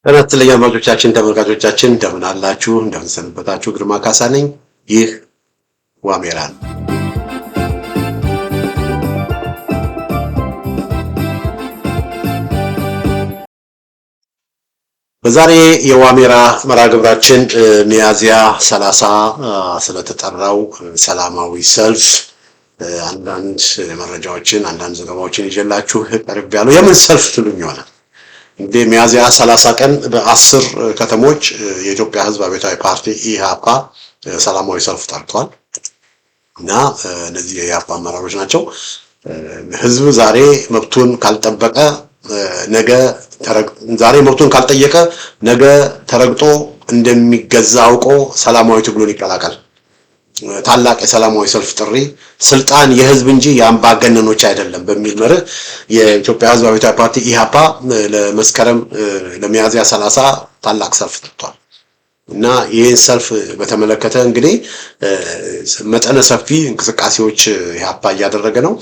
ተነስተኛ አድማጮቻችን ተመልካቾቻችን እንደምን አላችሁ? እንደምን ሰነበታችሁ? ግርማ ካሳ ነኝ። ይህ ዋሜራ ነው። በዛሬ የዋሜራ መርሃ ግብራችን ሚያዝያ 30 ስለተጠራው ሰላማዊ ሰልፍ አንዳንድ መረጃዎችን አንዳንድ ዘገባዎችን ይዤላችሁ ቀርቤያለሁ። የምን ሰልፍ ትሉኝ ይሆናል። እንግዲህ ሚያዝያ 30 ቀን በ10 ከተሞች የኢትዮጵያ ሕዝብ አብዮታዊ ፓርቲ ኢህአፓ ሰላማዊ ሰልፍ ጠርቷል እና እነዚህ የኢህአፓ አመራሮች ናቸው። ሕዝብ ዛሬ መብቱን ካልጠበቀ ዛሬ መብቱን ካልጠየቀ ነገ ተረግጦ እንደሚገዛ አውቆ ሰላማዊ ትግሉን ይቀላቀል። ታላቅ የሰላማዊ ሰልፍ ጥሪ ስልጣን የህዝብ እንጂ የአምባገነኖች አይደለም በሚል መርህ የኢትዮጵያ ሕዝብ አብዮታዊ ፓርቲ ኢህአፓ ለሚያዝያ 30 ታላቅ ሰልፍ ጠርቷል እና ይህን ሰልፍ በተመለከተ እንግዲህ መጠነ ሰፊ እንቅስቃሴዎች ኢህአፓ እያደረገ ነው።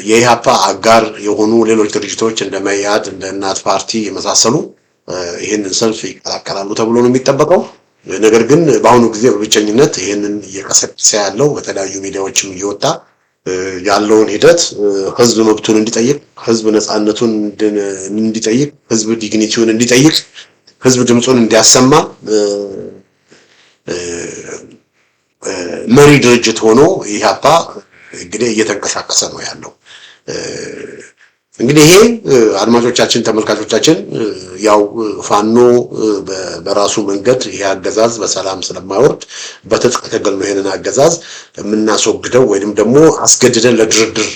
የኢህአፓ አጋር የሆኑ ሌሎች ድርጅቶች እንደ መኢአድ እንደ እናት ፓርቲ የመሳሰሉ ይህንን ሰልፍ ይቀላቀላሉ ተብሎ ነው የሚጠበቀው። ነገር ግን በአሁኑ ጊዜ በብቸኝነት ይህንን እየቀሰቀሰ ያለው በተለያዩ ሚዲያዎችም እየወጣ ያለውን ሂደት ህዝብ መብቱን እንዲጠይቅ፣ ህዝብ ነፃነቱን እንዲጠይቅ፣ ህዝብ ዲግኒቲውን እንዲጠይቅ፣ ህዝብ ድምፁን እንዲያሰማ መሪ ድርጅት ሆኖ ኢህአፓ እንግዲህ እየተንቀሳቀሰ ነው ያለው። እንግዲህ ይሄ አድማጮቻችን ተመልካቾቻችን ያው ፋኖ በራሱ መንገድ ይሄ አገዛዝ በሰላም ስለማይወርድ በትጥቅ ትግል ነው ይሄንን አገዛዝ የምናስወግደው ወይንም ደግሞ አስገድደን ለድርድር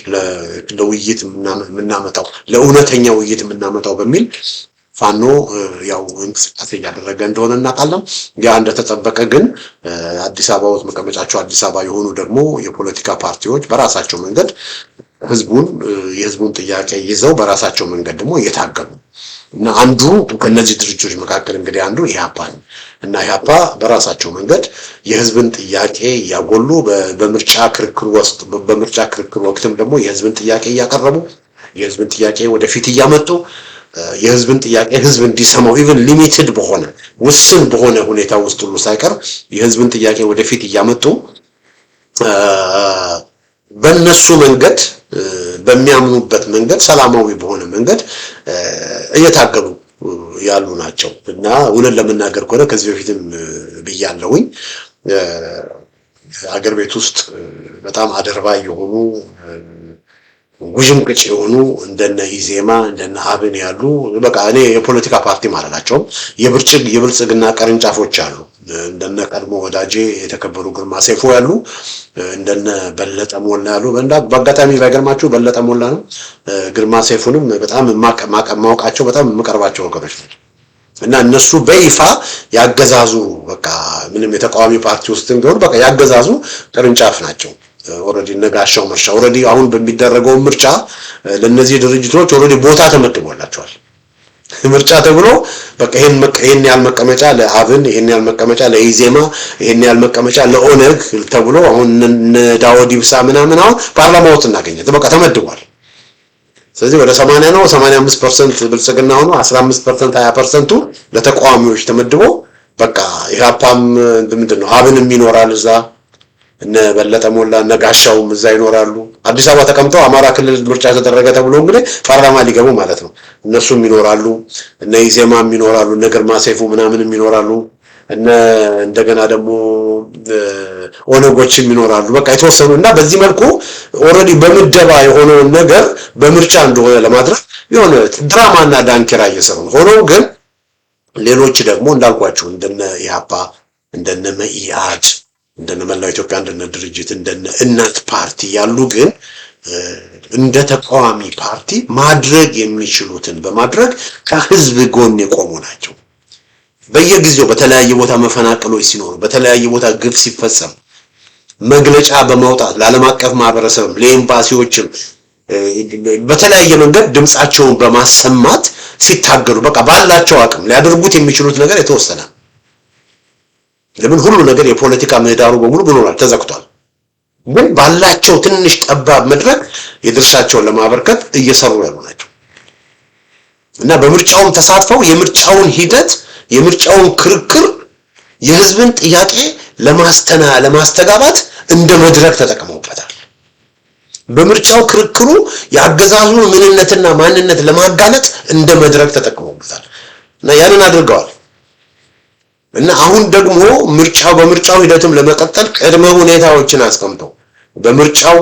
ለውይይት የምናመጣው ለእውነተኛ ውይይት የምናመጣው በሚል ፋኖ ያው እንቅስቃሴ እያደረገ እንደሆነ እናውቃለን። ያ እንደተጠበቀ ግን አዲስ አበባ ውስጥ መቀመጫቸው አዲስ አበባ የሆኑ ደግሞ የፖለቲካ ፓርቲዎች በራሳቸው መንገድ የህዝቡን ጥያቄ ይዘው በራሳቸው መንገድ ደግሞ እየታገሉ እና አንዱ ከነዚህ ድርጅቶች መካከል እንግዲህ አንዱ ኢህአፓ ነው እና ኢህአፓ በራሳቸው መንገድ የህዝብን ጥያቄ እያጎሉ በምርጫ ክርክር ወቅትም ደግሞ የህዝብን ጥያቄ እያቀረቡ የህዝብን ጥያቄ ወደፊት እያመጡ የህዝብን ጥያቄ ህዝብ እንዲሰማው ኢቭን ሊሚትድ በሆነ ውስን በሆነ ሁኔታ ውስጥ ሁሉ ሳይቀር የህዝብን ጥያቄ ወደፊት እያመጡ በእነሱ መንገድ በሚያምኑበት መንገድ ሰላማዊ በሆነ መንገድ እየታገሉ ያሉ ናቸው እና እውነት ለመናገር ከሆነ ከዚህ በፊትም ብያለሁኝ አገር ቤት ውስጥ በጣም አደርባይ የሆኑ ውዥንቅጭ የሆኑ እንደነ ኢዜማ እንደነ አብን ያሉ በቃ እኔ የፖለቲካ ፓርቲ ማለታቸው የብልጽግና ቅርንጫፎች አሉ። እንደነ ቀድሞ ወዳጄ የተከበሩ ግርማ ሰይፎ ያሉ እንደነ በለጠ ሞላ ያሉ በአጋጣሚ ባይገርማችሁ በለጠ ሞላ ነው ግርማ ሰይፉንም በጣም ማውቃቸው በጣም የምቀርባቸው ወገኖች ናቸው እና እነሱ በይፋ ያገዛዙ በቃ ምንም የተቃዋሚ ፓርቲ ውስጥ ቢሆኑ በቃ ያገዛዙ ቅርንጫፍ ናቸው። ኦሬዲ ነጋሻው ምርጫ ኦሬዲ አሁን በሚደረገው ምርጫ ለነዚህ ድርጅቶች ኦሬዲ ቦታ ተመድቦላቸዋል። ምርጫ ተብሎ በቃ ይሄን ያህል መቀመጫ ለአብን ይሄን ያህል መቀመጫ ለኢዜማ ይሄን ያህል መቀመጫ ለኦነግ ተብሎ አሁን ዳውድ ኢብሳ ምናምን አሁን ፓርላማ ውስጥ እናገኛለን። በቃ ተመድቧል። ስለዚህ ወደ 80 ነው 85% ብልጽግና ሆኖ 15% 20% ለተቃዋሚዎች ተመድቦ በቃ ኢህአፓም ምንድነው አብንም ይኖራል እዛ እነ በለጠ ሞላ ነጋሻውም እዛ ይኖራሉ። አዲስ አበባ ተቀምጠው አማራ ክልል ምርጫ ተደረገ ተብሎ እንግዲህ ፓርላማ ሊገቡ ማለት ነው። እነሱም ይኖራሉ እነ ኢዜማም ይኖራሉ እነ ግርማ ሰይፉ ምናምንም ይኖራሉ እንደገና ደግሞ ኦነጎችም ይኖራሉ። በቃ የተወሰኑ እና በዚህ መልኩ ኦሬዲ በምደባ የሆነውን ነገር በምርጫ እንደሆነ ለማድረግ የሆነ ድራማና ዳንኪራ እየሰሩ ነው። ሆኖም ግን ሌሎች ደግሞ እንዳልኳችሁ እንደነ ኢህአፓ እንደነ መኢአድ እንደነ መላው ኢትዮጵያ እንደነ ድርጅት እንደነ እናት ፓርቲ ያሉ ግን እንደ ተቃዋሚ ፓርቲ ማድረግ የሚችሉትን በማድረግ ከህዝብ ጎን የቆሙ ናቸው። በየጊዜው በተለያየ ቦታ መፈናቀሎች ሲኖሩ በተለያየ ቦታ ግፍ ሲፈጸም መግለጫ በማውጣት ለዓለም አቀፍ ማህበረሰብ ለኤምባሲዎችም በተለያየ መንገድ ድምጻቸውን በማሰማት ሲታገሉ በቃ ባላቸው አቅም ሊያደርጉት የሚችሉት ነገር የተወሰነ ለምን ሁሉ ነገር የፖለቲካ ምህዳሩ በሙሉ ብሎናል ተዘግቷል። ግን ባላቸው ትንሽ ጠባብ መድረክ የድርሻቸውን ለማበርከት እየሰሩ ያሉ ናቸው። እና በምርጫውም ተሳትፈው የምርጫውን ሂደት የምርጫውን ክርክር የህዝብን ጥያቄ ለማስተጋባት እንደ መድረክ ተጠቅመውበታል። በምርጫው ክርክሩ የአገዛዙን ምንነትና ማንነት ለማጋለጥ እንደ መድረክ ተጠቅመውበታል እና ያንን አድርገዋል። እና አሁን ደግሞ በምርጫው ሂደትም ለመቀጠል ቅድመ ሁኔታዎችን አስቀምጠው በምርጫው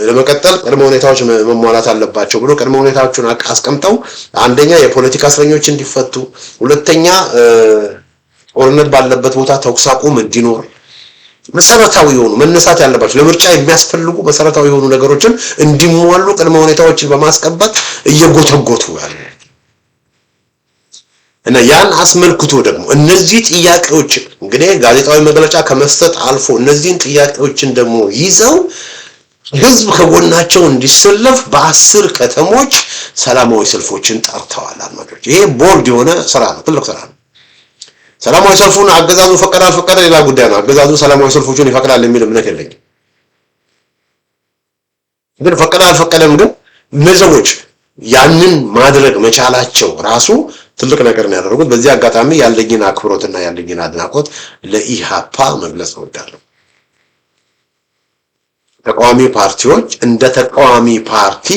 ለመቀጠል ቅድመ ሁኔታዎች መሟላት አለባቸው ብሎ ቅድመ ሁኔታዎችን አስቀምጠው አንደኛ የፖለቲካ እስረኞች እንዲፈቱ፣ ሁለተኛ ጦርነት ባለበት ቦታ ተኩስ አቁም እንዲኖር፣ መሰረታዊ የሆኑ መነሳት ያለባቸው ለምርጫ የሚያስፈልጉ መሰረታዊ የሆኑ ነገሮችን እንዲሟሉ ቅድመ ሁኔታዎችን በማስቀመጥ እየጎተጎቱ ያሉ እና ያን አስመልክቶ ደግሞ እነዚህ ጥያቄዎች እንግዲህ ጋዜጣዊ መግለጫ ከመስጠት አልፎ እነዚህን ጥያቄዎችን ደግሞ ይዘው ህዝብ ከጎናቸው እንዲሰለፍ በ10 ከተሞች ሰላማዊ ሰልፎችን ጠርተዋል። አድማጮች ይሄ ቦልድ የሆነ ስራ ነው፣ ትልቅ ስራ ነው። ሰላማዊ ሰልፉን አገዛዙ ፈቀደ አልፈቀደ ሌላ ጉዳይ ነው። አገዛዙ ሰላማዊ ሰልፎችን ይፈቅዳል የሚል እምነት የለኝም። ግን ፈቀደ አልፈቀደም ግን እነዚህ ያንን ማድረግ መቻላቸው ራሱ ትልቅ ነገር ነው ያደረጉት። በዚህ አጋጣሚ ያለኝን አክብሮትና ያለኝን አድናቆት ለኢሃፓ መግለጽ እወዳለሁ። ተቃዋሚ ፓርቲዎች እንደ ተቃዋሚ ፓርቲ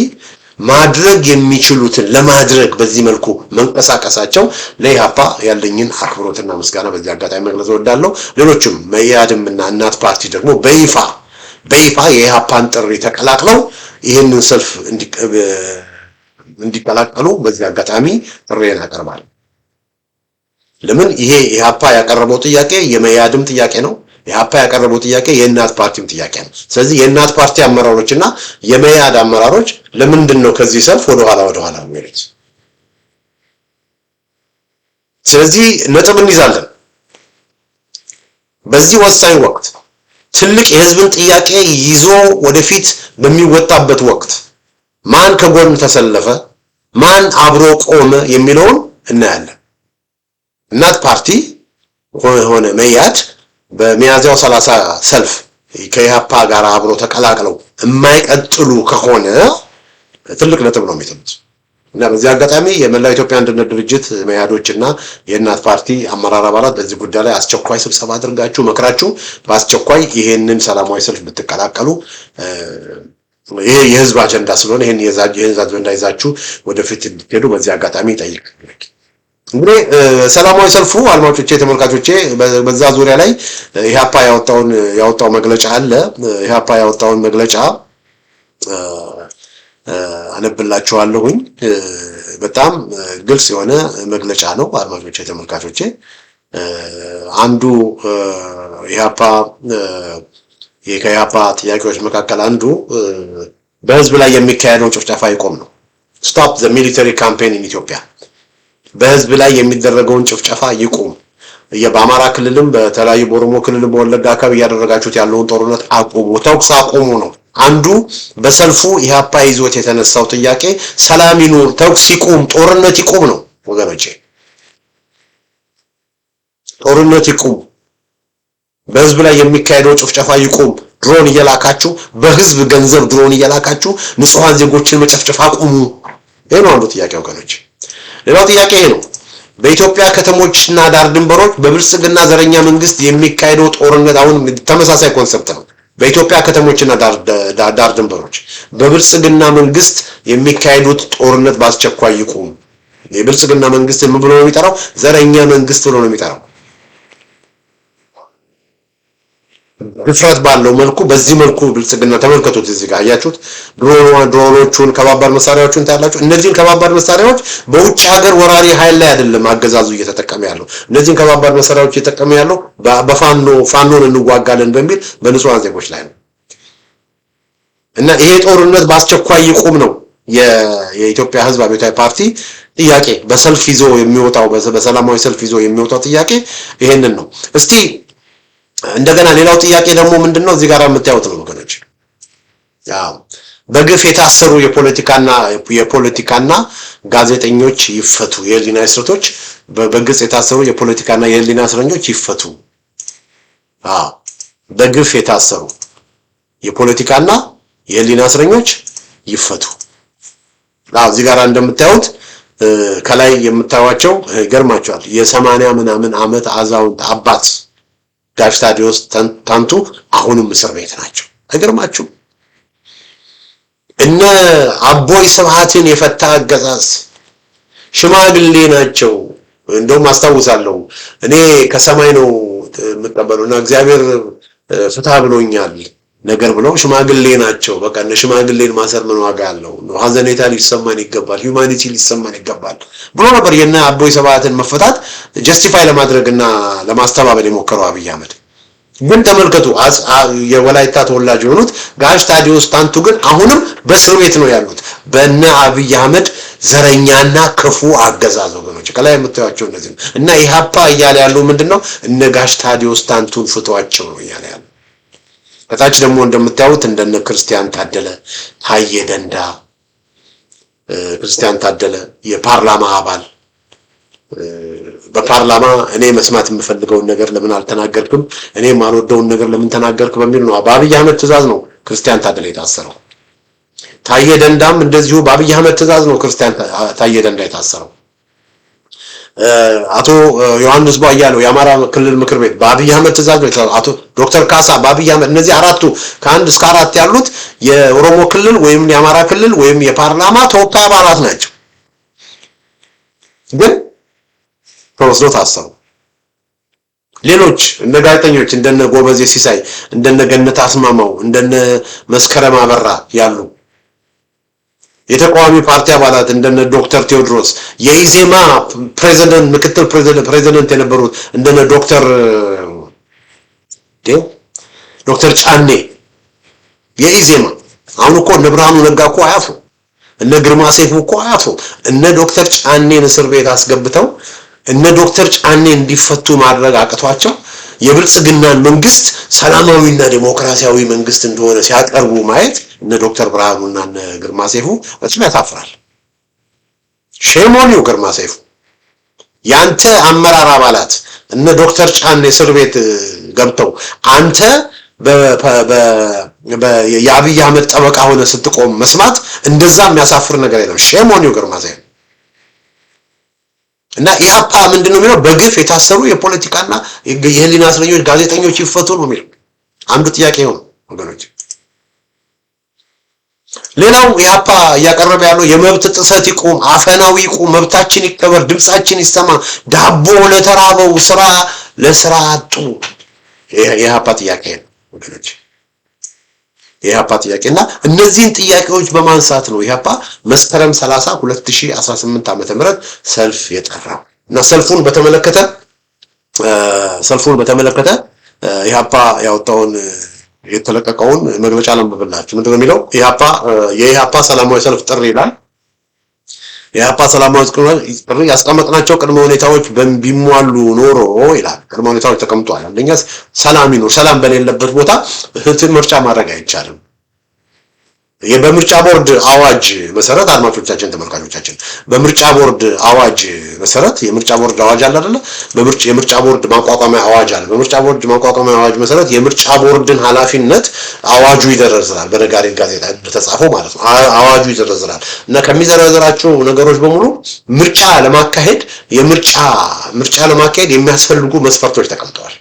ማድረግ የሚችሉትን ለማድረግ በዚህ መልኩ መንቀሳቀሳቸው ለኢሃፓ ያለኝን አክብሮትና ምስጋና በዚህ አጋጣሚ መግለጽ እወዳለሁ። ሌሎችም መኢአድምና እናት ፓርቲ ደግሞ በይፋ የኢሃፓን ጥሪ ተቀላቅለው ይህንን ሰልፍ እንዲቀላቀሉ በዚህ አጋጣሚ ጥሪዬን አቀርባለሁ። ለምን ይሄ ኢሃፓ ያቀረበው ጥያቄ የመኢአድም ጥያቄ ነው። ኢሃፓ ያቀረበው ጥያቄ የእናት ፓርቲም ጥያቄ ነው። ስለዚህ የእናት ፓርቲ አመራሮችና የመኢአድ አመራሮች ለምንድን ነው ከዚህ ሰልፍ ወደኋላ የሚሉት? ስለዚህ ነጥብ እንይዛለን። በዚህ ወሳኝ ወቅት ትልቅ የህዝብን ጥያቄ ይዞ ወደፊት በሚወጣበት ወቅት ማን ከጎን ተሰለፈ፣ ማን አብሮ ቆመ የሚለውን እናያለን። እናት ፓርቲ ሆነ መኢአድ በሚያዝያው 30 ሰልፍ ከኢሃፓ ጋር አብሮ ተቀላቅለው የማይቀጥሉ ከሆነ ትልቅ ነጥብ ነው የሚጥሉት እና በዚህ አጋጣሚ የመላው ኢትዮጵያ አንድነት ድርጅት መኢአዶችና የእናት ፓርቲ አመራር አባላት በዚህ ጉዳይ ላይ አስቸኳይ ስብሰባ አድርጋችሁ መክራችሁ በአስቸኳይ ይሄንን ሰላማዊ ሰልፍ ብትቀላቀሉ ይሄ የህዝብ አጀንዳ ስለሆነ ይሄን የህዝብ አጀንዳ ይዛችሁ ወደፊት እንድትሄዱ በዚህ አጋጣሚ ጠይቅ። እንግዲህ ሰላማዊ ሰልፉ አድማጮቼ፣ ተመልካቾቼ በዛ ዙሪያ ላይ ኢሃፓ ያወጣው መግለጫ አለ። ኢሃፓ ያወጣውን መግለጫ አነብላችኋለሁኝ። በጣም ግልጽ የሆነ መግለጫ ነው አድማጮቼ፣ ተመልካቾቼ። አንዱ ኢሃፓ ከኢሃፓ ጥያቄዎች መካከል አንዱ በህዝብ ላይ የሚካሄደው ጭፍጨፋ ይቆም ነው። ስቶፕ ዘ ሚሊተሪ ካምፔን ኢን ኢትዮጵያ። በህዝብ ላይ የሚደረገውን ጭፍጨፋ ይቁም። በአማራ ክልልም በተለያዩ በኦሮሞ ክልልም በወለጋ አካባቢ እያደረጋችሁት ያለውን ጦርነት አቁሙ፣ ተኩስ አቁሙ ነው አንዱ። በሰልፉ ኢሃፓ ይዞት የተነሳው ጥያቄ ሰላም ይኑር፣ ተኩስ ይቁም፣ ጦርነት ይቁም ነው ወገኖቼ። ጦርነት ይቁም፣ በህዝብ ላይ የሚካሄደው ጭፍጨፋ ይቁም። ድሮን እየላካችሁ በህዝብ ገንዘብ ድሮን እየላካችሁ ንጹሃን ዜጎችን መጨፍጨፍ አቁሙ። ይሄ ነው አንዱ ጥያቄ ወገኖች። ሌላው ጥያቄ ይሄ ነው። በኢትዮጵያ ከተሞችና ዳር ድንበሮች በብልጽግና ዘረኛ መንግስት የሚካሄደው ጦርነት አሁን ተመሳሳይ ኮንሰፕት ነው። በኢትዮጵያ ከተሞችና ዳር ድንበሮች በብልጽግና መንግስት የሚካሄዱት ጦርነት በአስቸኳይ ይቁም። የብልጽግና መንግስት ምን ብሎ ነው የሚጠራው? ዘረኛ መንግስት ብሎ ነው የሚጠራው። ድፍረት ባለው መልኩ በዚህ መልኩ ብልጽግና ተመልከቱት። እዚህ ጋር አያችሁት ድሮኖቹን ከባባድ መሳሪያዎቹን ታያላችሁ። እነዚህን ከባባድ መሳሪያዎች በውጭ ሀገር ወራሪ ኃይል ላይ አይደለም አገዛዙ እየተጠቀመ ያለው። እነዚህን ከባባድ መሳሪያዎች እየተጠቀመ ያለው ፋኖን እንዋጋለን በሚል በንጹሃን ዜጎች ላይ ነው። እና ይሄ ጦርነት በአስቸኳይ ይቁም ነው የኢትዮጵያ ህዝብ አብዮታዊ ፓርቲ ጥያቄ። በሰልፍ ይዞ የሚወጣው በሰላማዊ ሰልፍ ይዞ የሚወጣው ጥያቄ ይሄንን ነው። እስቲ እንደገና ሌላው ጥያቄ ደግሞ ምንድነው? እዚህ ጋር የምታዩት ነው ወገኖች። ያው በግፍ የታሰሩ የፖለቲካና ጋዜጠኞች ይፈቱ። የህሊና እስረኞች በግፍ የታሰሩ የፖለቲካና የህሊና እስረኞች ይፈቱ። በግፍ የታሰሩ የፖለቲካና የህሊና እስረኞች ይፈቱ። እዚህ ጋር እንደምታዩት ከላይ የምታዩቸው ይገርማቸዋል። የ80 ምናምን ዓመት አዛውንት አባት ጋሽ ታዲዮስ ታንቱ አሁንም እስር ቤት ናቸው። አይገርማችሁ? እነ አቦይ ስብሃትን የፈታ አገዛዝ ሽማግሌ ናቸው። እንደውም አስታውሳለሁ እኔ ከሰማይ ነው የምቀበሉና እግዚአብሔር ፍታ ብሎኛል ነገር ብለው ሽማግሌ ናቸው። በቃ እነ ሽማግሌን ማሰር ምን ዋጋ አለው? ሀዘኔታ ሊሰማን ይገባል፣ ሂዩማኒቲ ሊሰማን ይገባል ብሎ ነበር የነ አቦይ ስብሃትን መፈታት ጀስቲፋይ ለማድረግና ለማስተባበል የሞከረው አብይ አህመድ። ግን ተመልከቱ የወላይታ ተወላጅ የሆኑት ጋሽ ታዲዮስ ታንቱ ግን አሁንም በእስር ቤት ነው ያሉት በእነ አብይ አህመድ ዘረኛና ክፉ አገዛዝ ወገኖች። ከላይ የምታዩቸው እነዚህ እና ኢህአፓ እያለ ያለው ምንድነው? እነ ጋሽ ታዲዮስ ታንቱን ፍቷቸው ነው እያለ ያለው። ከታች ደግሞ እንደምታዩት እንደነ ክርስቲያን ታደለ፣ ታዬ ደንዳ፣ ክርስቲያን ታደለ የፓርላማ አባል በፓርላማ እኔ መስማት የምፈልገውን ነገር ለምን አልተናገርክም፣ እኔ ማልወደውን ነገር ለምን ተናገርክ በሚል ነው በአብይ አህመድ ትዕዛዝ ነው ክርስቲያን ታደለ የታሰረው። ታዬ ደንዳም እንደዚሁ በአብይ አህመድ ትዕዛዝ ነው ክርስቲያን ታዬ ደንዳ የታሰረው። አቶ ዮሐንስ ቧያለው የአማራ ክልል ምክር ቤት በአብይ አህመድ ትዕዛዝ ነው። አቶ ዶክተር ካሳ በአብይ አህመድ። እነዚህ አራቱ ከ1 እስከ 4 ያሉት የኦሮሞ ክልል ወይም የአማራ ክልል ወይም የፓርላማ ተወካይ አባላት ናቸው። ግን ተወስዶ ታሰሩ። ሌሎች እነ ጋዜጠኞች እንደነ ጎበዜ ሲሳይ፣ እንደነ ገነት አስማማው፣ እንደነ መስከረም አበራ ያሉ የተቃዋሚ ፓርቲ አባላት እንደነ ዶክተር ቴዎድሮስ፣ የኢዜማ ፕሬዝዳንት ምክትል ፕሬዝዳንት የነበሩት እንደነ ዶክተር ጫኔ የኢዜማ አሁን እኮ እነ ብርሃኑ ነጋ እኮ አያፍሩ፣ እነ ግርማ ሰይፉ እኮ አያፍሩ። እነ ዶክተር ጫኔን እስር ቤት አስገብተው እነ ዶክተር ጫኔ እንዲፈቱ ማድረግ አቅቷቸው የብልጽግናን መንግስት ሰላማዊና ዲሞክራሲያዊ መንግስት እንደሆነ ሲያቀርቡ ማየት እነ ዶክተር ብርሃኑና እነ ግርማ ሰይፉ በጣም ያሳፍራል። ሼሞኒው ግርማ ሰይፉ ያንተ አመራር አባላት እነ ዶክተር ጫኔ እስር ቤት ገብተው አንተ የአብይ አህመድ ጠበቃ ሆነ ስትቆም መስማት እንደዛ የሚያሳፍር ነገር የለም። ሼሞኒው ግርማ ሰይፉ እና ኢህአፓ ምንድነው የሚለው? በግፍ የታሰሩ የፖለቲካና የህሊና እስረኞች ጋዜጠኞች ይፈቱ ነው የሚለው። አንዱ ጥያቄ ነው ወገኖች። ሌላው ኢህአፓ እያቀረበ ያለው የመብት ጥሰት ይቁም፣ አፈናዊ ይቁም፣ መብታችን ይከበር፣ ድምጻችን ይሰማ፣ ዳቦ ለተራበው፣ ስራ ለስራ አጡ የኢህአፓ ጥያቄ ነው ወገኖች። የኢህአፓ ጥያቄና እነዚህን ጥያቄዎች በማንሳት ነው ኢህአፓ መስከረም 30 2018 ዓ.ም ሰልፍ የጠራው። እና ሰልፉን በተመለከተ ኢህአፓ ያወጣውን የተለቀቀውን መግለጫ ለምብላችሁ ምንድነው የሚለው? የኢህአፓ ሰላማዊ ሰልፍ ጥሪ ይላል። የኢህአፓ ሰላማዊ ጥሪ ያስቀመጥናቸው ቅድመ ሁኔታዎች ቢሟሉ ኖሮ ይላል። ቅድመ ሁኔታዎች ተቀምጧል። አንደኛ ሰላም ይኖር። ሰላም በሌለበት ቦታ ምርጫ ማድረግ አይቻልም። በምርጫ ቦርድ አዋጅ መሰረት አድማጮቻችን፣ ተመልካቾቻችን በምርጫ ቦርድ አዋጅ መሰረት የምርጫ ቦርድ አዋጅ አለ አይደለ? የምርጫ ቦርድ ማቋቋሚያ አዋጅ አለ። በምርጫ ቦርድ ማቋቋሚያ አዋጅ መሰረት የምርጫ ቦርድን ኃላፊነት አዋጁ ይዘረዝራል። በነጋሪት ጋዜጣ ተጻፈው ማለት ነው። አዋጁ ይዘረዝራል እና ከሚዘረዝራቸው ነገሮች በሙሉ ምርጫ ለማካሄድ የሚያስፈልጉ መስፈርቶች ተቀምጠዋል።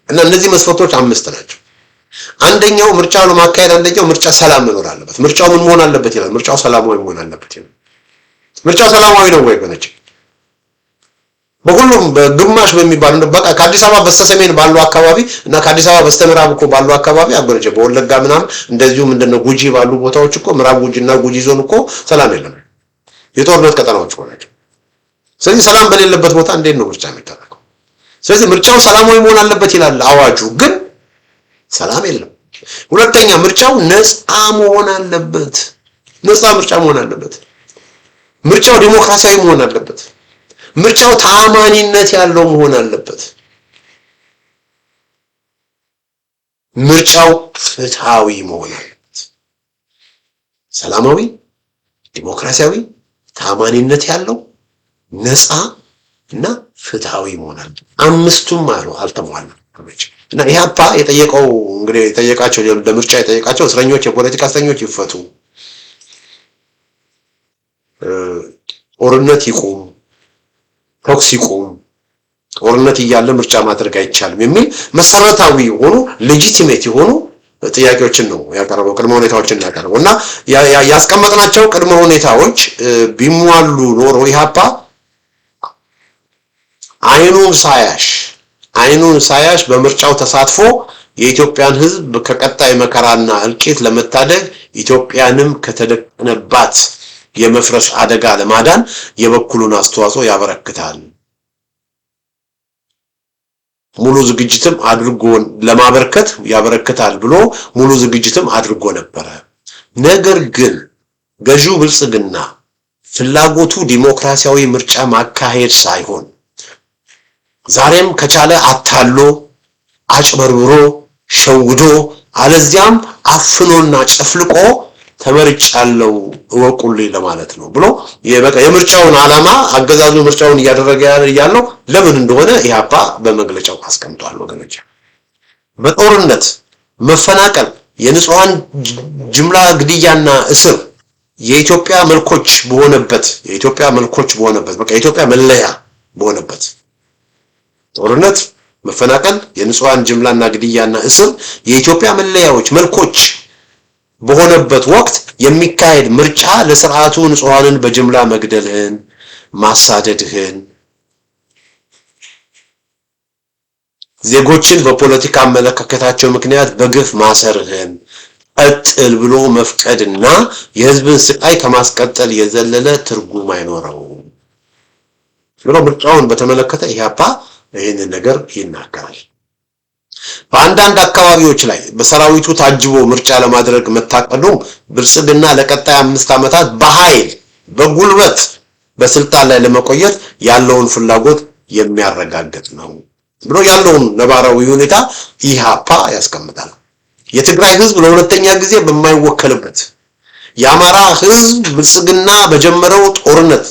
እና እነዚህ መስፈርቶች 5 ናቸው። አንደኛው ምርጫው ለማካሄድ ምርጫ ሰላም መኖር አለበት። ምርጫው ምን መሆን አለበት ይላል? ምርጫው ሰላማዊ መሆን አለበት ይላል። ምርጫው ሰላማዊ ነው ወይ ገነች? በሁሉም በግማሽ በሚባል በቃ ከአዲስ አበባ በስተሰሜን ባለው አካባቢ እና ከአዲስ አበባ በስተምዕራብ እኮ ባለው አካባቢ አገረጀ በወለጋ ምናምን እንደዚሁ ምንድነው ጉጂ ባሉ ቦታዎች እኮ ምዕራብ ጉጂና ጉጂ ዞን እኮ ሰላም የለም። የጦርነት ቀጠናዎች ሆናቸው። ስለዚህ ሰላም በሌለበት ቦታ እንዴት ነው ምርጫ የሚደረገው? ስለዚህ ምርጫው ሰላማዊ መሆን አለበት ይላል አዋጁ፣ ግን ሰላም የለም። ሁለተኛ ምርጫው ነፃ መሆን አለበት። ነፃ ምርጫ መሆን አለበት። ምርጫው ዲሞክራሲያዊ መሆን አለበት። ምርጫው ተአማኒነት ያለው መሆን አለበት። ምርጫው ፍትሃዊ መሆን አለበት። ሰላማዊ፣ ዲሞክራሲያዊ፣ ተአማኒነት ያለው ነፃ እና ፍትሃዊ መሆን አለበት። 5ቱም አልተሟሉም። እና ኢህአፓ የጠየቀው እንግዲህ የጠየቃቸው ለምርጫ የጠየቃቸው እስረኞች፣ የፖለቲካ እስረኞች ይፈቱ፣ ጦርነት ይቁም፣ ተኩስ ይቁም፣ ጦርነት እያለ ምርጫ ማድረግ አይቻልም የሚል መሰረታዊ የሆኑ ሌጂቲሜት የሆኑ ጥያቄዎችን ነው ያቀረበው፣ ቅድመ ሁኔታዎችን ያቀረበው እና ያስቀመጥናቸው ቅድመ ሁኔታዎች ቢሟሉ ኖሮ ኢህአፓ አይኑን ሳያሽ በምርጫው ተሳትፎ የኢትዮጵያን ህዝብ ከቀጣይ መከራና እልቂት ለመታደግ ኢትዮጵያንም ከተደቀነባት የመፍረስ አደጋ ለማዳን የበኩሉን አስተዋጽኦ ያበረክታል። ሙሉ ዝግጅትም አድርጎ ለማበርከት ያበረክታል ብሎ ሙሉ ዝግጅትም አድርጎ ነበር። ነገር ግን ገዢው ብልጽግና ፍላጎቱ ዲሞክራሲያዊ ምርጫ ማካሄድ ሳይሆን ዛሬም ከቻለ አታሎ አጭበርብሮ ሸውዶ አለዚያም አፍኖና ጨፍልቆ ተመርጫለው እወቁልኝ ለማለት ነው ብሎ የምርጫውን ዓላማ አገዛዙ ምርጫውን እያደረገ ያለው ለምን እንደሆነ ኢህአፓ በመግለጫው አስቀምጧል። ወገኖች በጦርነት መፈናቀል፣ የንጹሃን ጅምላ ግድያና እስር የኢትዮጵያ መልኮች በሆነበት በቃ የኢትዮጵያ መለያ በሆነበት ጦርነት መፈናቀል፣ የንጹሃን ጅምላና ግድያና እስር የኢትዮጵያ መለያዎች መልኮች በሆነበት ወቅት የሚካሄድ ምርጫ ለስርዓቱ ንጹሃንን በጅምላ መግደልህን፣ ማሳደድህን፣ ዜጎችን በፖለቲካ አመለካከታቸው ምክንያት በግፍ ማሰርህን ቀጥል ብሎ መፍቀድና የህዝብን ስቃይ ከማስቀጠል የዘለለ ትርጉም አይኖረውም ብሎ ምርጫውን በተመለከተ ኢህአፓ ይህንን ነገር ይናገራል። በአንዳንድ አካባቢዎች ላይ በሰራዊቱ ታጅቦ ምርጫ ለማድረግ መታቀዱ ብልጽግና ለቀጣይ 5 ዓመታት በኃይል በጉልበት በስልጣን ላይ ለመቆየት ያለውን ፍላጎት የሚያረጋግጥ ነው ብሎ ያለውን ነባራዊ ሁኔታ ኢህአፓ ያስቀምጣል። የትግራይ ህዝብ ለሁለተኛ ጊዜ በማይወከልበት የአማራ ህዝብ ብልጽግና በጀመረው ጦርነት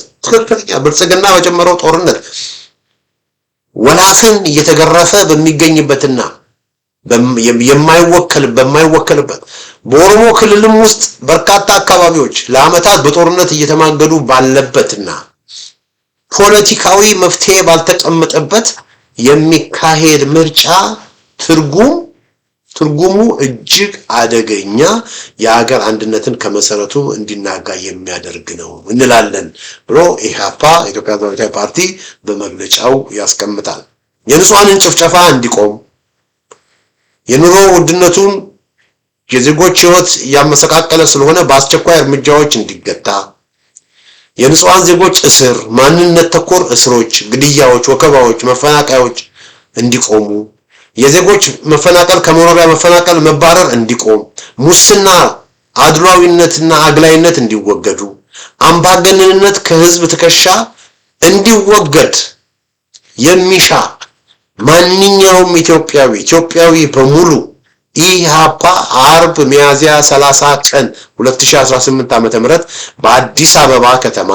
ወላፈን እየተገረፈ በሚገኝበትና በማይወከልበት በኦሮሞ ክልልም ውስጥ በርካታ አካባቢዎች ለአመታት በጦርነት እየተማገዱ ባለበትና ፖለቲካዊ መፍትሄ ባልተቀመጠበት የሚካሄድ ምርጫ ትርጉሙ እጅግ አደገኛ የሀገር አንድነትን ከመሰረቱ እንዲናጋ የሚያደርግ ነው እንላለን ብሎ ኢህአፓ ኢትዮጵያ ዴሞክራሲያዊ ፓርቲ በመግለጫው ያስቀምጣል። የንጹሃንን ጭፍጨፋ እንዲቆም፣ የኑሮ ውድነቱን የዜጎች ህይወት ያመሰቃቀለ ስለሆነ በአስቸኳይ እርምጃዎች እንዲገታ፣ የንጹሃን ዜጎች እስር፣ ማንነት ተኮር እስሮች፣ ግድያዎች፣ ወከባዎች፣ መፈናቀያዎች እንዲቆሙ፣ የዜጎች መፈናቀል ከመኖሪያ መፈናቀል መባረር እንዲቆም፣ ሙስና፣ አድሏዊነትና አግላይነት እንዲወገዱ፣ አምባገነንነት ከህዝብ ትከሻ እንዲወገድ የሚሻ ማንኛውም ኢትዮጵያዊ በሙሉ ኢህአፓ አርብ ሚያዝያ 30 ቀን 2018 ዓ.ም በአዲስ አበባ ከተማ፣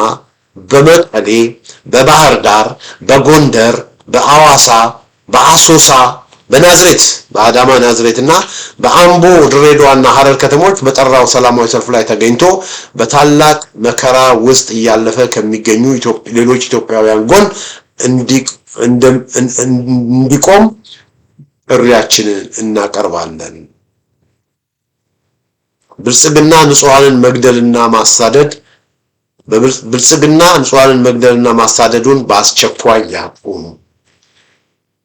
በመቀሌ፣ በባህር ዳር፣ በጎንደር፣ በአዋሳ፣ በአሶሳ፣ በናዝሬት በአዳማ ናዝሬትና በአምቦ ድሬዳዋና ሐረር ከተሞች በጠራው ሰላማዊ ሰልፍ ላይ ተገኝቶ በታላቅ መከራ ውስጥ እያለፈ ከሚገኙ ሌሎች ኢትዮጵያውያን ጎን እንዲቆም ጥሪያችንን እናቀርባለን። ብልጽግና ንጹሃንን መግደልና ማሳደዱን በአስቸኳይ ያቁም።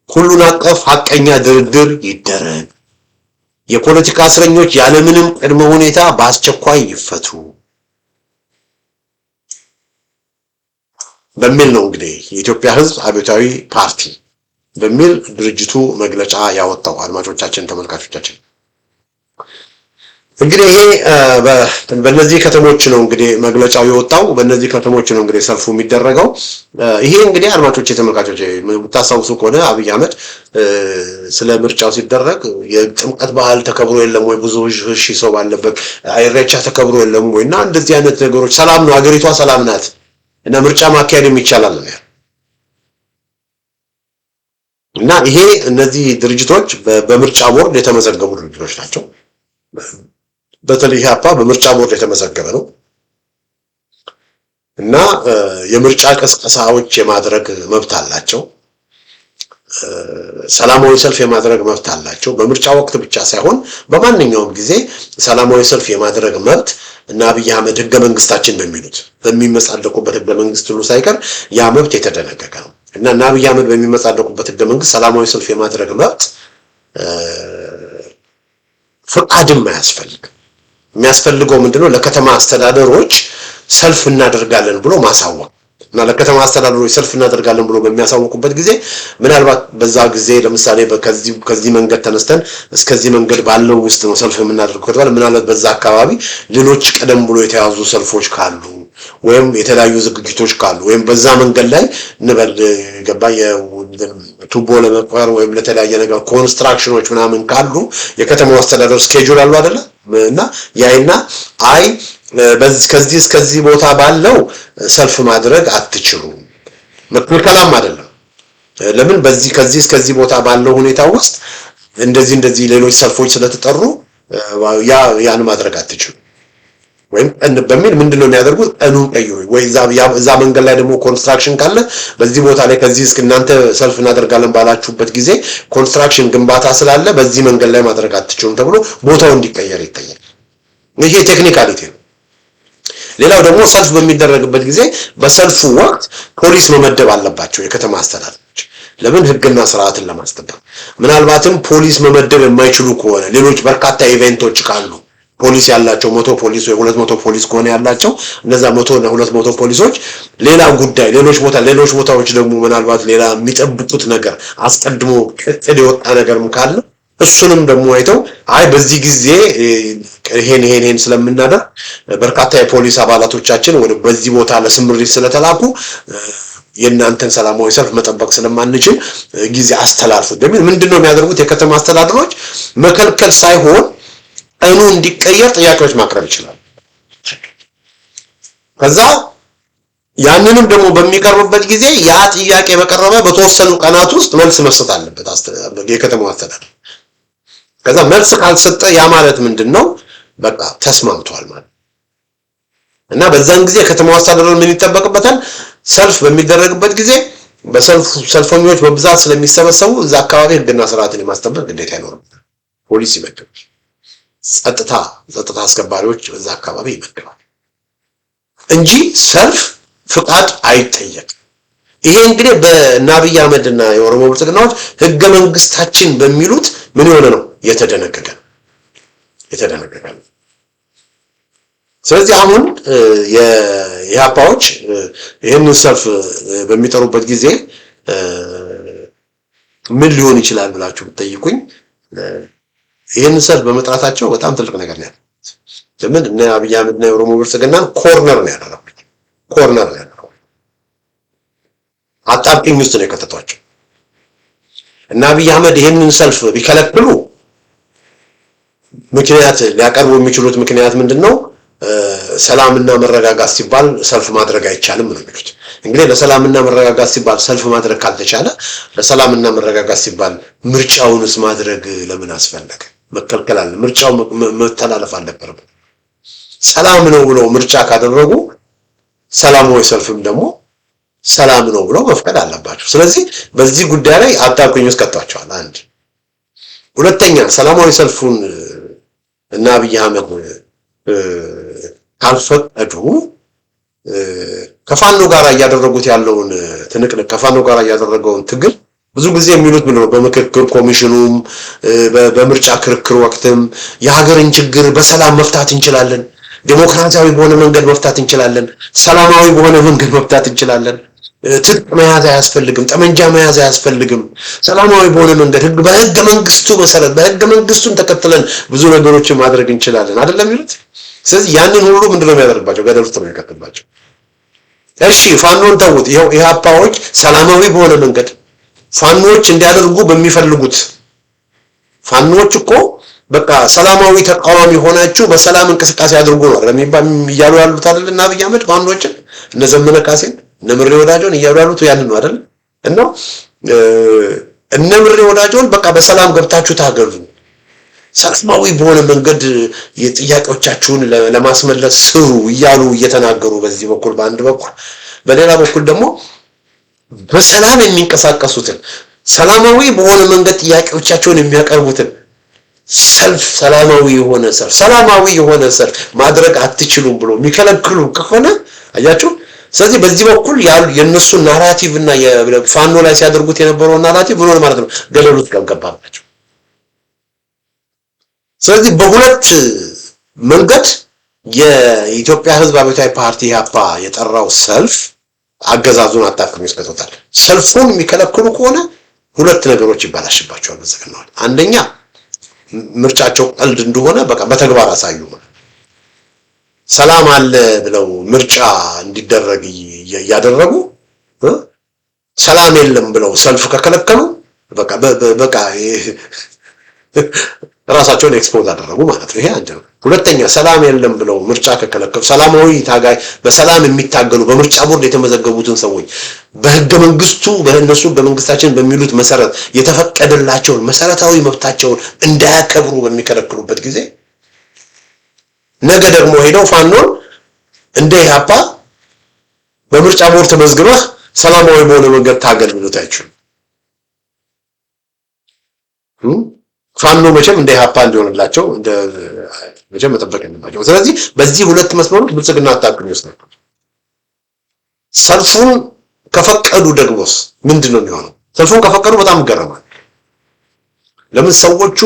ሁሉን አቀፍ ሐቀኛ ድርድር ይደረግ። የፖለቲካ እስረኞች ያለምንም ቅድመ ሁኔታ በአስቸኳይ ይፈቱ በሚል ነው እንግዲህ የኢትዮጵያ ሕዝብ አብዮታዊ ፓርቲ በሚል ድርጅቱ መግለጫ ያወጣው። አድማጮቻችን፣ ተመልካቾቻችን እንግዲህ ይሄ በእነዚህ ከተሞች ነው እንግዲህ መግለጫው የወጣው። በእነዚህ ከተሞች ነው እንግዲህ ሰልፉ የሚደረገው። ይሄ እንግዲህ አድማጮች፣ ተመልካቾች የምታስታውሱ ከሆነ አብይ አህመድ ስለ ምርጫው ሲደረግ የጥምቀት በዓል ተከብሮ የለም ወይ፣ ብዙ ሺህ ሰው ባለበት ኢሬቻ ተከብሮ የለም ወይ እና እንደዚህ አይነት ነገሮች፣ ሰላም ነው ሀገሪቷ ሰላም ናት እና ምርጫ ማካሄድም ይቻላል ነው እና ይሄ እነዚህ ድርጅቶች በምርጫ ቦርድ የተመዘገቡ ድርጅቶች ናቸው። በተለይ ኢህአፓ በምርጫ ቦርድ የተመዘገበ ነው። እና የምርጫ ቅስቀሳዎች የማድረግ መብት አላቸው። ሰላማዊ ሰልፍ የማድረግ መብት አላቸው። በምርጫ ወቅት ብቻ ሳይሆን በማንኛውም ጊዜ ሰላማዊ ሰልፍ የማድረግ መብት እና አብይ አህመድ ህገ መንግስታችን በሚሉት በሚመጻደቁበት ህገ መንግስት ሁሉ ሳይቀር ያ መብት የተደነገገ ነው እና አብይ አህመድ በሚመጻደቁበት ህገ መንግስት ሰላማዊ ሰልፍ የማድረግ መብት ፍቃድም አያስፈልግም። የሚያስፈልገው ምንድነው? ለከተማ አስተዳደሮች ሰልፍ እናደርጋለን ብሎ ማሳወቅ እና ለከተማ አስተዳደሮች ሰልፍ እናደርጋለን ብሎ በሚያሳውቁበት ጊዜ ምናልባት በዛ ጊዜ ለምሳሌ ከዚህ መንገድ ተነስተን እስከዚህ መንገድ ባለው ውስጥ ነው ሰልፍ የምናደርገው ከተባለ ምናልባት በዛ አካባቢ ሌሎች ቀደም ብሎ የተያዙ ሰልፎች ካሉ ወይም የተለያዩ ዝግጅቶች ካሉ ወይም በዛ መንገድ ላይ እንበል ገባ የቱቦ ለመቅበር ወይም ለተለያየ ነገር ኮንስትራክሽኖች ምናምን ካሉ የከተማው አስተዳደር ስኬጁል አሉ አይደለ እና ያይና አይ ከዚህ እስከዚህ ቦታ ባለው ሰልፍ ማድረግ አትችሉም መከልከላም አይደለም። ለምን ከዚህ እስከዚህ ቦታ ባለው ሁኔታ ውስጥ እንደዚህ ሌሎች ሰልፎች ስለተጠሩ ያን ማድረግ አትችሉም ወይም በሚል ምንድነው የሚያደርጉት? ቀኑን ቀይሩ ወይ እዛ መንገድ ላይ ደግሞ ኮንስትራክሽን ካለ በዚህ ቦታ ላይ ከዚህ እስከ እናንተ ሰልፍ እናደርጋለን ባላችሁበት ጊዜ ኮንስትራክሽን ግንባታ ስላለ በዚህ መንገድ ላይ ማድረግ አትችሉም ተብሎ ቦታው እንዲቀየር ይጠየቃል። ይሄ ቴክኒካሊቲ ነው። ሌላው ደግሞ ሰልፍ በሚደረግበት ጊዜ በሰልፉ ወቅት ፖሊስ መመደብ አለባቸው የከተማ አስተዳደሮች። ለምን? ህግና ስርዓትን ለማስጠበቅ። ምናልባትም ፖሊስ መመደብ የማይችሉ ከሆነ ሌሎች በርካታ ኢቨንቶች ካሉ ፖሊስ ያላቸው 100 ፖሊስ ወይ 200 ፖሊስ ከሆነ ያላቸው እነዛ 100 እና 200 ፖሊሶች ሌላ ጉዳይ ሌሎች ቦታዎች ደግሞ ምናልባት ሌላ የሚጠብቁት ነገር አስቀድሞ ቅጥል የወጣ ነገርም ካለ እሱንም ደግሞ አይተው አይ በዚህ ጊዜ ይሄን ስለምናደርግ በርካታ የፖሊስ አባላቶቻችን ወደ በዚህ ቦታ ለስምሪት ስለተላኩ የእናንተን ሰላማዊ ሰልፍ መጠበቅ ስለማንችል ጊዜ አስተላልፉ በሚል ምንድነው የሚያደርጉት? የከተማ አስተዳደሮች መከልከል ሳይሆን ቀኑ እንዲቀየር ጥያቄዎች ማቅረብ ይችላል። ከዛ ያንንም ደግሞ በሚቀርብበት ጊዜ ያ ጥያቄ በቀረበ በተወሰኑ ቀናት ውስጥ መልስ መስጠት አለበት የከተማው አስተዳደር። ከዛ መልስ ካልሰጠ ያ ማለት ምንድነው? በቃ ተስማምቷል ማለት እና በዛን ጊዜ የከተማው አስተዳደር ምን ይጠበቅበታል? ሰልፍ በሚደረግበት ጊዜ ሰልፈኞች በብዛት ስለሚሰበሰቡ እዛ አካባቢ ህግና ስርዓትን የማስጠበቅ ግዴታ ይኖርበታል። ፖሊስ ይመደባል። ጸጥታ አስከባሪዎች በዛ አካባቢ ይመደባል እንጂ ሰልፍ ፍቃድ አይጠየቅም። ይሄ እንግዲህ በአብይ አህመድና የኦሮሞ ብልጽግናዎች ህገ መንግስታችን በሚሉት ምን የሆነ ነው የተደነገገ። ስለዚህ አሁን የኢህአፓዎች ይህንን ሰልፍ በሚጠሩበት ጊዜ ምን ሊሆን ይችላል ብላችሁ ብትጠይቁኝ ይህንን ሰልፍ በመጥራታቸው በጣም ትልቅ ነገር ነው። ለምን እነ አብይ አህመድና የኦሮሞ ብልጽግናን ኮርነር ነው ያደረጉት። አጣብቂኝ ውስጥ ነው የከተቷቸው። እና አብይ አህመድ ይህንን ሰልፍ ቢከለክሉ ምክንያት ሊያቀርቡ የሚችሉት ምክንያት ምንድነው? ሰላምና መረጋጋት ሲባል ሰልፍ ማድረግ አይቻልም ነው የሚሉት። እንግዲህ ለሰላምና መረጋጋት ሲባል ሰልፍ ማድረግ ካልተቻለ ለሰላምና መረጋጋት ሲባል ምርጫውንስ ማድረግ ለምን አስፈለገ? መከልከል አለ። ምርጫው መተላለፍ አልነበረም። ሰላም ነው ብለው ምርጫ ካደረጉ ሰላማዊ ሰልፍም ደግሞ ሰላም ነው ብለው መፍቀድ አለባቸው። ስለዚህ በዚህ ጉዳይ ላይ አጣብቂኝ ውስጥ ከተዋቸዋል። አንድ ሁለተኛ ሰላማዊ ሰልፉን እና አብይ አህመድ ካልፈቀዱ ከፋኖ ጋር እያደረጉት ያለውን ትንቅንቅ ከፋኖ ጋር እያደረገውን ትግል ብዙ ጊዜ የሚሉት ምንድነው? በምክክር ኮሚሽኑም በምርጫ ክርክር ወቅትም የሀገርን ችግር በሰላም መፍታት እንችላለን፣ ዴሞክራሲያዊ በሆነ መንገድ መፍታት እንችላለን፣ ሰላማዊ በሆነ መንገድ መፍታት እንችላለን፣ ትጥቅ መያዝ አያስፈልግም፣ ጠመንጃ መያዝ አያስፈልግም፣ ሰላማዊ በሆነ መንገድ በህገ መንግስቱ መሰረት በህገ መንግስቱን ተከትለን ብዙ ነገሮችን ማድረግ እንችላለን አይደለም የሚሉት። ስለዚህ ያንን ሁሉ ምንድነው የሚያደርግባቸው? ገደል ውስጥ ነው የሚከትባቸው። እሺ ፋኖን ተውት። ይሄው ኢህአፓዎች ሰላማዊ በሆነ መንገድ ፋኖች እንዲያደርጉ በሚፈልጉት ፋኖች እኮ በቃ ሰላማዊ ተቃዋሚ ሆናችሁ በሰላም እንቅስቃሴ አድርጉ ነው ለሚባል እያሉ ያሉት አይደል? እና አብይ አህመድ ፋኖችን እነ ዘመነ ካሴን እነ ምሬ ወዳጆን እያሉ ያሉት ያንን ነው አይደል? እና እነ ምሬ ወዳጆን በቃ በሰላም ገብታችሁ ታገሉ፣ ሰላማዊ በሆነ መንገድ የጥያቄዎቻችሁን ለማስመለስ ስሩ እያሉ እየተናገሩ በዚህ በኩል በአንድ በኩል በሌላ በኩል ደግሞ በሰላም የሚንቀሳቀሱትን ሰላማዊ በሆነ መንገድ ጥያቄዎቻቸውን የሚያቀርቡትን ሰልፍ ሰላማዊ የሆነ ሰልፍ ማድረግ አትችሉም ብሎ የሚከለክሉ ከሆነ አያችሁ። ስለዚህ በዚህ በኩል ያሉ የነሱ ናራቲቭ እና የፋኖ ላይ ሲያደርጉት የነበረው ናራቲቭ ምን ሆነ ማለት ነው? ገደል ውስጥ ገባባቸው። ስለዚህ በሁለት መንገድ የኢትዮጵያ ሕዝብ አብዮታዊ ፓርቲ ኢህአፓ የጠራው ሰልፍ አገዛዙን አጣጥሞ ይስከቶታል። ሰልፉን የሚከለክሉ ከሆነ ሁለት ነገሮች ይባላሽባቸዋል በዘገናው። አንደኛ ምርጫቸው ቀልድ እንደሆነ በቃ በተግባር አሳዩ። ሰላም አለ ብለው ምርጫ እንዲደረግ ያደረጉ ሰላም የለም ብለው ሰልፍ ከከለከሉ በቃ ራሳቸውን ኤክስፖዝ አደረጉ ማለት ነው። ይሄ አንድ ነው። ሁለተኛ ሰላም የለም ብለው ምርጫ ከከለከሉ ሰላማዊ ታጋይ በሰላም የሚታገሉ በምርጫ ቦርድ የተመዘገቡትን ሰዎች በህገ መንግስቱ በእነሱ በመንግስታችን በሚሉት መሰረት የተፈቀደላቸውን መሰረታዊ መብታቸውን እንዳያከብሩ በሚከለክሉበት ጊዜ ነገ ደግሞ ሄደው ፋኖን እንደ ኢህአፓ በምርጫ ቦርድ ተመዝግበህ ሰላማዊ በሆነ መንገድ ታገል ብሎት አይችሉም። ፋኖ መቼም እንደ ኢህአፓ እንዲሆንላቸው መቼም መጠበቅ የለባቸው። ስለዚህ በዚህ ሁለት መስመሮች ብልጽግና አጣብቂኝ ውስጥ ነው። ሰልፉን ከፈቀዱ ደግሞስ ምንድን ነው የሚሆነው? ሰልፉን ከፈቀዱ በጣም ይገረማል። ለምን ሰዎቹ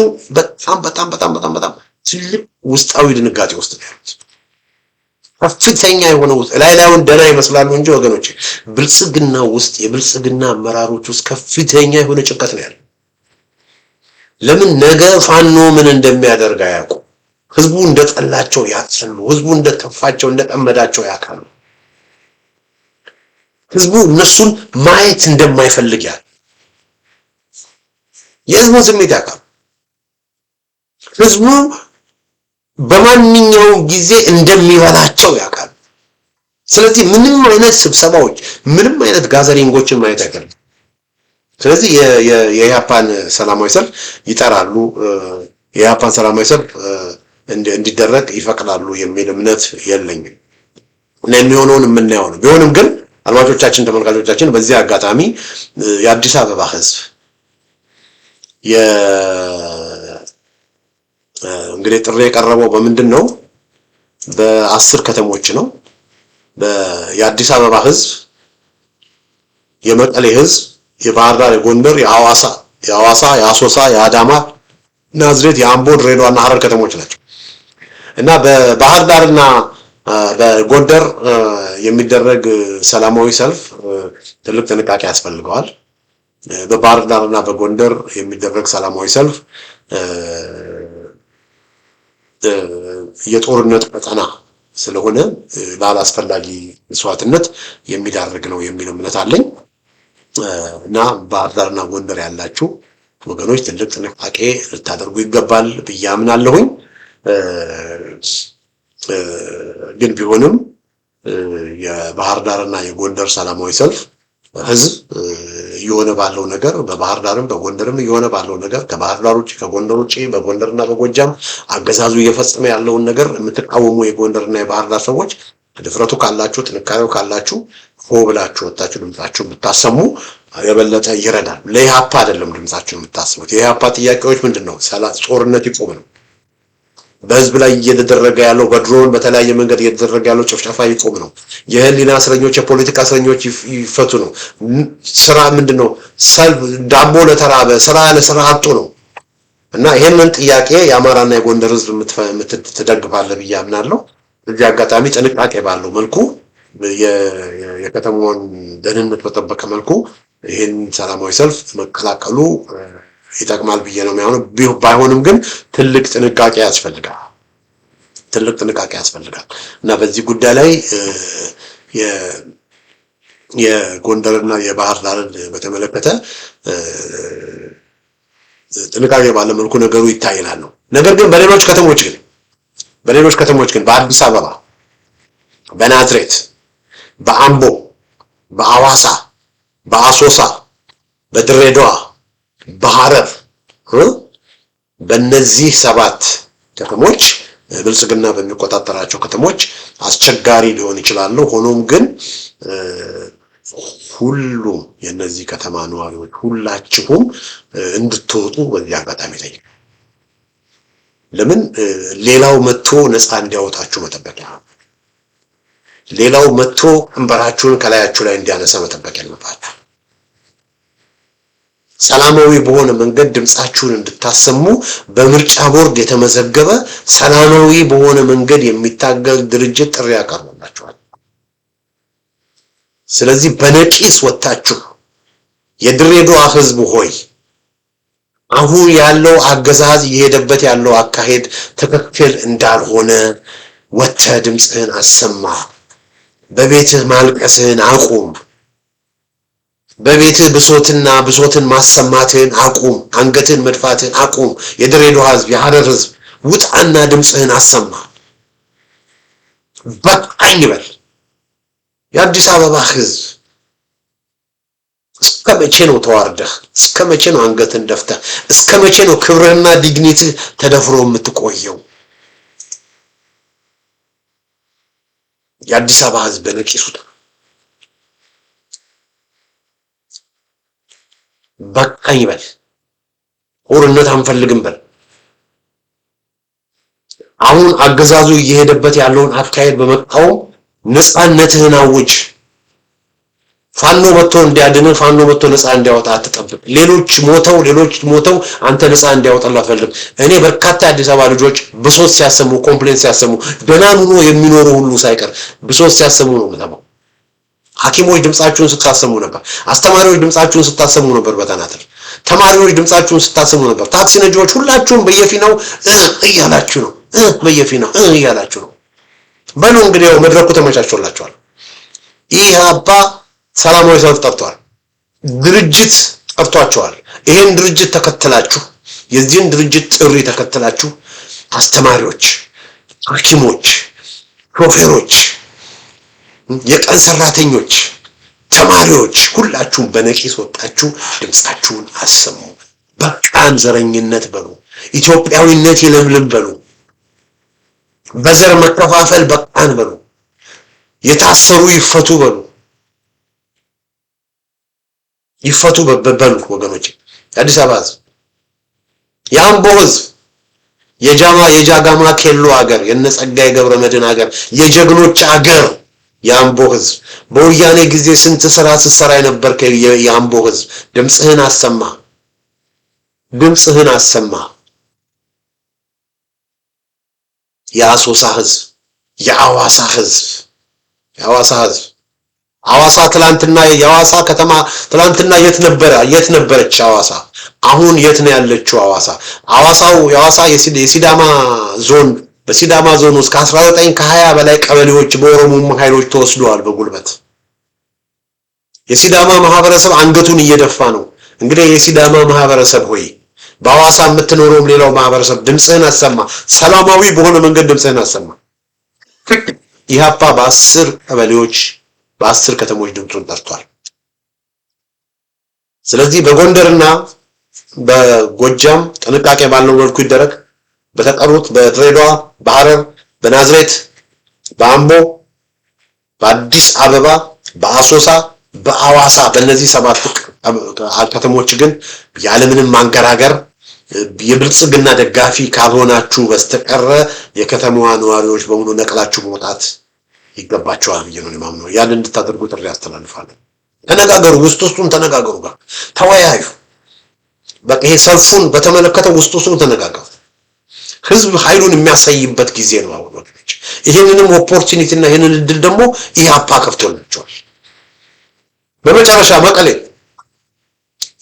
በጣም ትልቅ ውስጣዊ ድንጋጤ ውስጥ ነው ያሉት። ከፍተኛ የሆነ ላይላዩን ደህና ይመስላሉ እንጂ ወገኖች ብልጽግና ውስጥ የብልጽግና አመራሮች ውስጥ ከፍተኛ የሆነ ጭንቀት ነው ያለው። ለምን ነገ ፋኖ ምን እንደሚያደርግ አያውቁ። ህዝቡ እንደጠላቸው ያጽሉ፣ ህዝቡ እንደተፋቸው እንደጠመዳቸው ያውቃሉ። ህዝቡ እነሱን ማየት እንደማይፈልግ የህዝቡን ስሜት ያውቃሉ። ህዝቡ በማንኛውም ጊዜ እንደሚበላቸው ያውቃሉ። ስለዚህ ምንም አይነት ስብሰባዎች ምንም አይነት ጋዘሪንጎችን ማየት አይፈልጉም። ስለዚህ የኢህአፓን ሰላማዊ ሰልፍ ይጠራሉ፣ የኢህአፓን ሰላማዊ ሰልፍ እንዲደረግ ይፈቅዳሉ የሚል እምነት የለኝም እና የሚሆነውን የምናየው ነው። ቢሆንም ግን አድማጮቻችን፣ ተመልካቾቻችን በዚህ አጋጣሚ የአዲስ አበባ ህዝብ እንግዲህ ጥሪ የቀረበው በምንድን ነው? በ10 ከተሞች ነው። የአዲስ አበባ ህዝብ፣ የመቀሌ ህዝብ፣ የባህር ዳር፣ የጎንደር፣ የሐዋሳ፣ የአሶሳ፣ የአዳማ፣ ናዝሬት፣ የአምቦ፣ ድሬዳዋና ሐረር ከተሞች ናቸው እና በባህር ዳርና በጎንደር የሚደረግ ሰላማዊ ሰልፍ ትልቅ ጥንቃቄ ያስፈልገዋል። በባህር ዳርና በጎንደር የሚደረግ ሰላማዊ ሰልፍ የጦርነት ቀጠና ስለሆነ ላላስፈላጊ መስዋዕትነት የሚዳርግ ነው የሚል እምነት አለኝ እና ባህር ዳርና ጎንደር ያላችሁ ወገኖች ትልቅ ጥንቃቄ ልታደርጉ ይገባል ብዬ አምናለሁኝ። ግን ቢሆንም የባህር ዳርና የጎንደር ሰላማዊ ሰልፍ ህዝብ እየሆነ ባለው ነገር በባህር ዳርም በጎንደርም እየሆነ ባለው ነገር ከባህር ዳር ውጭ ከጎንደር ውጭ በጎንደርና በጎጃም አገዛዙ እየፈጸመ ያለውን ነገር የምትቃወሙ የጎንደርና የባህር ዳር ሰዎች ድፍረቱ ካላችሁ ጥንካሬው ካላችሁ ሆ ብላችሁ ወጣችሁ ድምጻችሁን ብታሰሙ የበለጠ ይረዳል። ለኢህአፓ አይደለም ድምጻችሁን የምታሰሙት። የኢህአፓ ጥያቄዎች ምንድነው? ጦርነት ይቆም ነው። በህዝብ ላይ እየተደረገ ያለው በድሮን በተለያየ መንገድ እየተደረገ ያለው ጭፍጨፋ ይቆም ነው። የህሊና እስረኞች የፖለቲካ እስረኞች ይፈቱ ነው። ስራ ምንድነው? ሰልፍ ዳቦ ለተራበ ስራ ለስራ አጡ ነው እና ይሄንን ጥያቄ የአማራና የጎንደር ህዝብ ትደግፋለህ ብዬ አምናለሁ። እዚህ አጋጣሚ ጥንቃቄ ባለው መልኩ የከተማውን ደህንነት በጠበቀ መልኩ ይሄን ሰላማዊ ሰልፍ መከላከሉ ይጠቅማል ብዬ ነው የሚሆነው። ባይሆንም ግን ትልቅ ጥንቃቄ ያስፈልጋል እና በዚህ ጉዳይ ላይ የጎንደርና የባህር ዳርን በተመለከተ ጥንቃቄ ባለ መልኩ ነገሩ ይታይላል ነው። ነገር ግን በሌሎች ከተሞች ግን በአዲስ አበባ፣ በናዝሬት፣ በአምቦ፣ በአዋሳ፣ በአሶሳ፣ በድሬዳዋ፣ በሐረር፣ በእነዚህ 7 ከተሞች ብልጽግና በሚቆጣጠራቸው ከተሞች አስቸጋሪ ሊሆን ይችላል። ሆኖም ግን ሁሉም የነዚህ ከተማ ነዋሪዎች ሁላችሁም እንድትወጡ በዚህ አጋጣሚ ጠይቅ። ለምን ሌላው መጥቶ ነፃ እንዲያወጣችሁ መጠበቅ ነው። ሌላው መጥቶ እንበራችሁን ከላያችሁ ላይ እንዲያነሳ መጠበቅ የለባችሁ። ሰላማዊ በሆነ መንገድ ድምጻችሁን እንድታሰሙ በምርጫ ቦርድ የተመዘገበ ሰላማዊ በሆነ መንገድ የሚታገል ድርጅት ጥሪ ያቀርብላችኋል። ስለዚህ በነቂስ ወጣችሁ የድሬዳዋ ህዝብ ሆይ አሁን ያለው አገዛዝ እየሄደበት ያለው አካሄድ ትክክል እንዳልሆነ ወጥተህ ድምጽህን አሰማ። በቤትህ ማልቀስህን አቁም። በቤትህ ብሶትን ማሰማትህን አቁም። አንገትን መድፋትህን አቁም። የድሬዳዋ ህዝብ፣ የሐረር ህዝብ ውጣና ድምጽህን አሰማ። በቃኝ በል። የአዲስ አበባ ህዝብ እስከ መቼ ነው ተዋርደህ? እስከ መቼ ነው አንገትን ደፍተህ? እስከ መቼ ነው ክብርህና ዲግኒትህ ተደፍሮ የምትቆየው? የአዲስ አበባ ህዝብ በነቂሱ በቃኝ በል። ጦርነት አንፈልግም በል። አሁን አገዛዙ እየሄደበት ያለውን አካሄድ በመቃወም ነፃነትህን አውጅ። ፋኖ መጥቶ እንዲያድን፣ ፋኖ መጥቶ ነፃ እንዲያወጣ አትጠብቅ። ሌሎች ሞተው አንተ ነፃ እንዲያወጣላ ፈልግ። እኔ በርካታ አዲስ አበባ ልጆች ብሶት ሲያሰሙ፣ ኮምፕሌንት ሲያሰሙ፣ ደህና ኑሮ የሚኖሩ ሁሉ ሳይቀር ብሶት ሲያሰሙ ነው የምሰማው። ሐኪሞች ድምጻችሁን ስታሰሙ ነበር። አስተማሪዎች ድምጻችሁን ስታሰሙ ነበር። በተናጠል ተማሪዎች ድምጻችሁን ስታሰሙ ነበር። ታክሲ ነጂዎች ሁላችሁም በየፊናው እያላችሁ ነው። በየፊናው እያላችሁ ነው። በሉ እንግዲህ ያው መድረኩ ተመቻችቶላችኋል። ይህ አባ ሰላማዊ ሰልፍ ጠርቷል። ድርጅት ጠርቷቸዋል። ይሄን ድርጅት ተከተላችሁ፣ የዚህን ድርጅት ጥሪ ተከተላችሁ አስተማሪዎች፣ ሐኪሞች፣ ሾፌሮች፣ የቀን ሰራተኞች፣ ተማሪዎች ሁላችሁም በነቂስ ወጣችሁ ድምጻችሁን አሰሙ። በቃን ዘረኝነት በሉ። ኢትዮጵያዊነት ይለምልም በሉ። በዘር መከፋፈል በቃን በሉ። የታሰሩ ይፈቱ በሉ። ይፈቱ በበሉ ወገኖች። የአዲስ አበባ ህዝብ፣ የአምቦ ህዝብ፣ የጃጋማ ኬሎ ሀገር፣ የነጸጋዬ ገብረመድህን ሀገር፣ የጀግኖች ሀገር የአምቦ ህዝብ፣ በወያኔ ጊዜ ስንት ስራ ስትሰራ የነበርከ የአምቦ ህዝብ ድምጽህን አሰማ። ድምጽህን አሰማ። የአሶሳ ህዝብ፣ የአዋሳ ህዝብ፣ ሐዋሳ ትላንትና የሐዋሳ ከተማ ትላንትና የት ነበረች ሐዋሳ? አሁን የት ነው ያለችው ሐዋሳ? የሐዋሳ የሲዳማ ዞን፣ በሲዳማ ዞን ውስጥ ከ19 በላይ ቀበሌዎች በኦሮሞ ኃይሎች ተወስደዋል በጉልበት። የሲዳማ ማህበረሰብ አንገቱን እየደፋ ነው። እንግዲህ የሲዳማ ማህበረሰብ ሆይ በሐዋሳ የምትኖረውም ሌላው ማህበረሰብ ድምጽህን አሰማ። ሰላማዊ በሆነ መንገድ ድምጽህን አሰማ። ኢህአፓ በ10 ቀበሌዎች በ10 ከተሞች ድምፁን ጠርቷል። ስለዚህ በጎንደርና በጎጃም ጥንቃቄ ባለው መልኩ ይደረግ። በተቀሩት በድሬዳዋ፣ በሐረር፣ በናዝሬት፣ በአምቦ፣ በአዲስ አበባ፣ በአሶሳ፣ በአዋሳ በእነዚህ 7 ከተሞች ግን ያለምንም ማንገራገር የብልጽግና ደጋፊ ካልሆናችሁ በስተቀር የከተማዋ ነዋሪዎች በሙሉ ነቅላችሁ መውጣት ይገባቸዋል ብዬ ነው የማምነው። ያን እንድታደርጉ ጥሪ አስተላልፋለሁ። ተነጋገሩ፣ ውስጡን ተነጋገሩ፣ ጋር ተወያዩ። በቃ ይሄ ሰልፉን በተመለከተ ውስጡን ተነጋገሩ። ህዝብ ኃይሉን የሚያሳይበት ጊዜ ነው አሁን ወገኖች። ይሄንንም ኦፖርቹኒቲ እና ይሄንን እድል ደግሞ ኢህአፓ ከፍቶላቸዋል። በመጨረሻ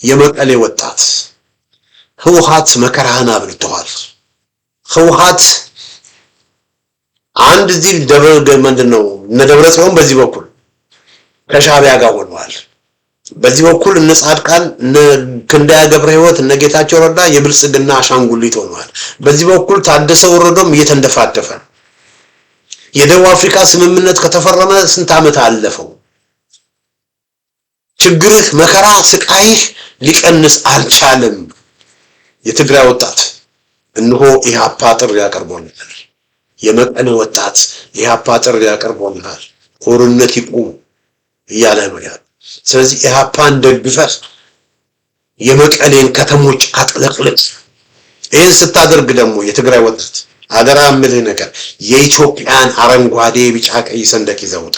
የመቀሌ ወጣት ህወሓት መከራህን አብልተዋል። ህወሓት አንድ እዚህ ምንድነው እነ ደብረ ጽዮን በዚህ በኩል ከሻዕቢያ ጋር ሆነዋል። በዚህ በኩል እነ ጻድቃን፣ እነ ክንዳያ ገብረ ህይወት፣ እነ ጌታቸው ረዳ የብልጽግና አሻንጉሊት ሆነዋል። በዚህ በኩል ታደሰ ወረዶም እየተንደፋደፈ ነው። የደቡብ አፍሪካ ስምምነት ከተፈረመ ስንት ዓመት አለፈው። ችግርህ፣ መከራ፣ ስቃይህ ሊቀንስ አልቻለም። የትግራይ ወጣት እነሆ ኢህአፓ ጥሪ ያቀርቦልናል። የመቀሌ ወጣት ኢህአፓ ጥሪ ያቀርቦልናል። ጦርነት ይቁም እያለ ነው ያለው። ስለዚህ ኢህአፓን ደግፈህ የመቀሌን ከተሞች አጥለቅልቅ። ይህን ስታደርግ ደግሞ የትግራይ ወጣት አደራ የምልህ ነገር የኢትዮጵያን አረንጓዴ ቢጫ ቀይ ሰንደቅ ይዘህ ውጣ።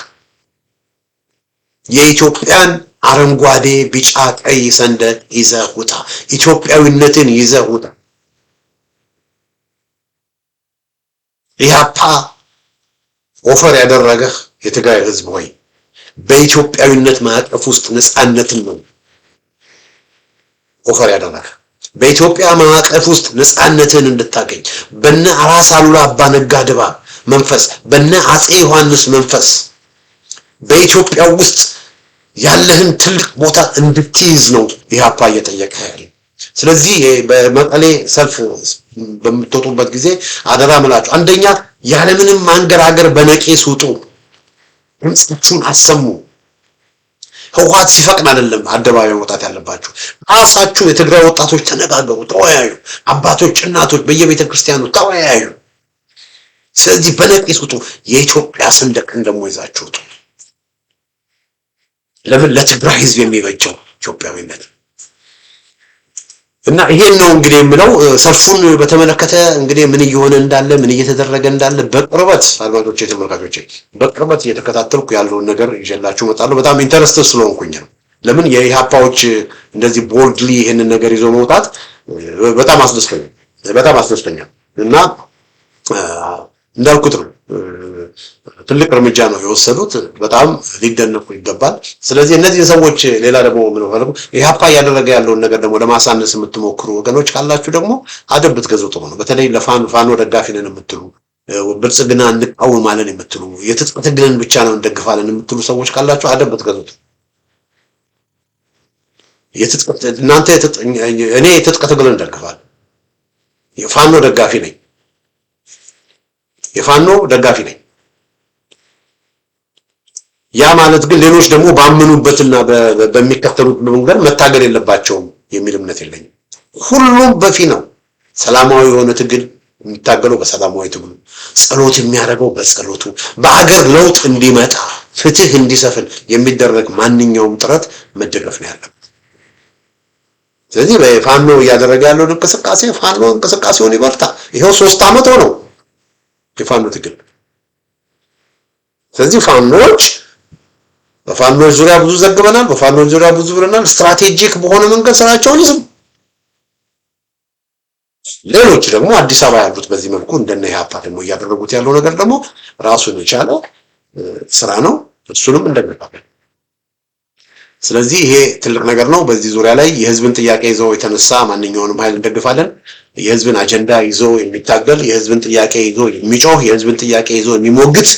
የኢትዮጵያን አረንጓዴ ቢጫ ቀይ ሰንደቅ ይዘህ ውጣ። ኢትዮጵያዊነትን ይዘህ ውጣ። ኢህአፓ ኦፈር ያደረገህ የትግራይ ህዝብ ሆይ በኢትዮጵያዊነት ማዕቀፍ ውስጥ ነፃነትን ነው ኦፈር ያደረገህ። በኢትዮጵያ ማዕቀፍ ውስጥ ነፃነትን እንድታገኝ በነ ራስ አሉላ አባ ነጋ ድባብ መንፈስ፣ በነ አፄ ዮሐንስ መንፈስ በኢትዮጵያ ውስጥ ያለህን ትልቅ ቦታ እንድትይዝ ነው ኢህአፓ እየጠየቀ ያለ። ስለዚህ በመቀሌ ሰልፍ በምትወጡበት ጊዜ አደራ ምላችሁ፣ አንደኛ ያለምንም ማንገራገር በነቂስ ውጡ፣ ድምጻችሁን አሰሙ። ህወሓት ሲፈቅድ አይደለም አደባባይ መውጣት ያለባችሁ። ራሳችሁ የትግራይ ወጣቶች ተነጋገሩ፣ ተወያዩ። አባቶች እናቶች በየቤተ ክርስቲያኑ ተወያዩ። ስለዚህ በነቂስ ውጡ። የኢትዮጵያ ሰንደቅን ደግሞ ይዛችሁ ውጡ። ለምን? ለትግራይ ህዝብ የሚበጀው ኢትዮጵያዊነት እና ይሄን ነው እንግዲህ የምለው። ሰልፉን በተመለከተ እንግዲህ ምን እየሆነ እንዳለ ምን እየተደረገ እንዳለ በቅርበት አድማጮቼ፣ ተመልካቾቼ በቅርበት እየተከታተልኩ ያለውን ነገር ይዤላችሁ እመጣለሁ። በጣም ኢንተረስትድ ስለሆንኩኝ ነው። ለምን የኢህአፓዎች እንደዚህ ቦልድሊ ይሄንን ነገር ይዞ መውጣት በጣም አስደስተኛል እና እንዳልኩት ነው ትልቅ እርምጃ ነው የወሰዱት። በጣም ሊደነቁ ይገባል። ስለዚህ እነዚህ ሰዎች ሌላ ደግሞ ምን ሆነው ኢህአፓ ያደረገ ያለውን ነገር ደግሞ ለማሳነስ የምትሞክሩ ወገኖች ካላችሁ ደግሞ አደብ ብትገዙ ጥሩ ነው። በተለይ ለፋኖ ደጋፊ ነን የምትሉ፣ ብልጽግና እንቃወማለን የምትሉ፣ የትጥቅ ትግልን ብቻ ነው እንደግፋለን የምትሉ ሰዎች ካላችሁ አደብ ብትገዙት። እኔ የትጥቅ ትግልን እንደግፋለሁ። የፋኖ ደጋፊ ነኝ። ያ ማለት ግን ሌሎች ደግሞ ባመኑበትና በሚከተሉት መንገድ መታገል የለባቸውም የሚል እምነት የለኝም። ሁሉም በፊ ነው። ሰላማዊ የሆነ ትግል የሚታገለው በሰላማዊ ትግሉ፣ ጸሎት የሚያደርገው በጸሎቱ፣ በሀገር ለውጥ እንዲመጣ ፍትህ እንዲሰፍን የሚደረግ ማንኛውም ጥረት መደገፍ ነው ያለበት። ስለዚህ በፋኖ እያደረገ ያለው እንቅስቃሴ ፋኖ እንቅስቃሴውን ይበርታ። ይሄው 3 ዓመት ሆነው የፋኖ ትግል። ስለዚህ በፋኖች ዙሪያ ብዙ ዘግበናል፣ በፋኖች ዙሪያ ብዙ ብለናል። ስትራቴጂክ በሆነ መንገድ ስራቸውን ይስሩ። ሌሎች ደግሞ አዲስ አበባ ያሉት በዚህ መልኩ እንደነ ኢህአፓ ደግሞ እያደረጉት ያለው ነገር ደግሞ ራሱን የቻለ ስራ ነው። እሱንም እንደግፋለን። ስለዚህ ይሄ ትልቅ ነገር ነው። በዚህ ዙሪያ ላይ የህዝብን ጥያቄ ይዘው የተነሳ ማንኛውንም ኃይል እንደግፋለን። የህዝብን አጀንዳ ይዞ የሚታገል፣ የህዝብን ጥያቄ ይዞ የሚጮህ፣ የህዝብን ጥያቄ ይዞ የሚሞግት፣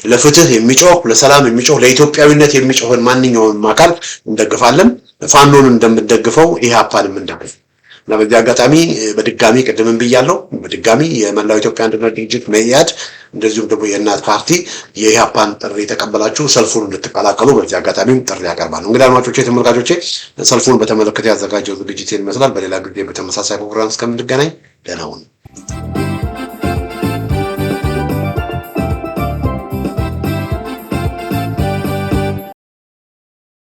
ለፍትህ የሚጮህ፣ ለሰላም የሚጮህ፣ ለኢትዮጵያዊነት የሚጮህን ማንኛውንም አካል እንደግፋለን። ፋኖን እንደምደግፈው ኢህአፓንም እንደግፍ እና በዚህ አጋጣሚ በድጋሚ ቅድምም ብያለሁ፣ በድጋሚ የመላው ኢትዮጵያ አንድነት ድርጅት መኢአድ እንደዚሁም ደግሞ የእናት ፓርቲ የኢህአፓን ጥሪ የተቀበላችሁ ሰልፉን እንድትቀላቀሉ በዚህ አጋጣሚም ጥሪ ያቀርባሉ። እንግዲህ አድማጮቼ፣ ተመልካቾቼ ሰልፉን በተመለከተ ያዘጋጀው ዝግጅት ይመስላል። በሌላ ጊዜ በተመሳሳይ ፕሮግራም እስከምንገናኝ ደህና ሁኑ።